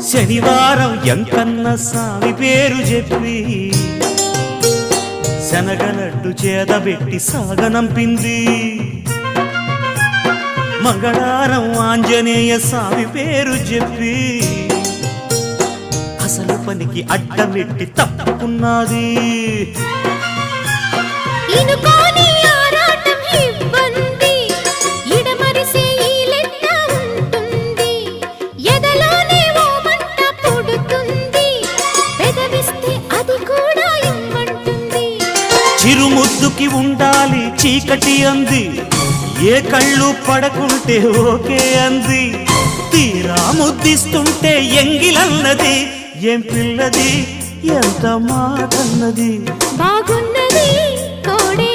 శనివారం ఎంకన్న స్వామి పేరు చెప్పి శనగలడ్డు చేదబెట్టి సాగనంపింది. మంగళవారం ఆంజనేయ స్వామి పేరు చెప్పి అసలు పనికి అడ్డమెట్టి తప్పుకున్నది. చిరుముద్దుకి ఉండాలి చీకటి అంది, ఏ కళ్ళు పడకుంటే ఓకే అంది. తీరా ముద్దిస్తుంటే ఎంగిలన్నది, ఏం పిల్లది ఎంత మాటన్నది. బాగున్నది కోడే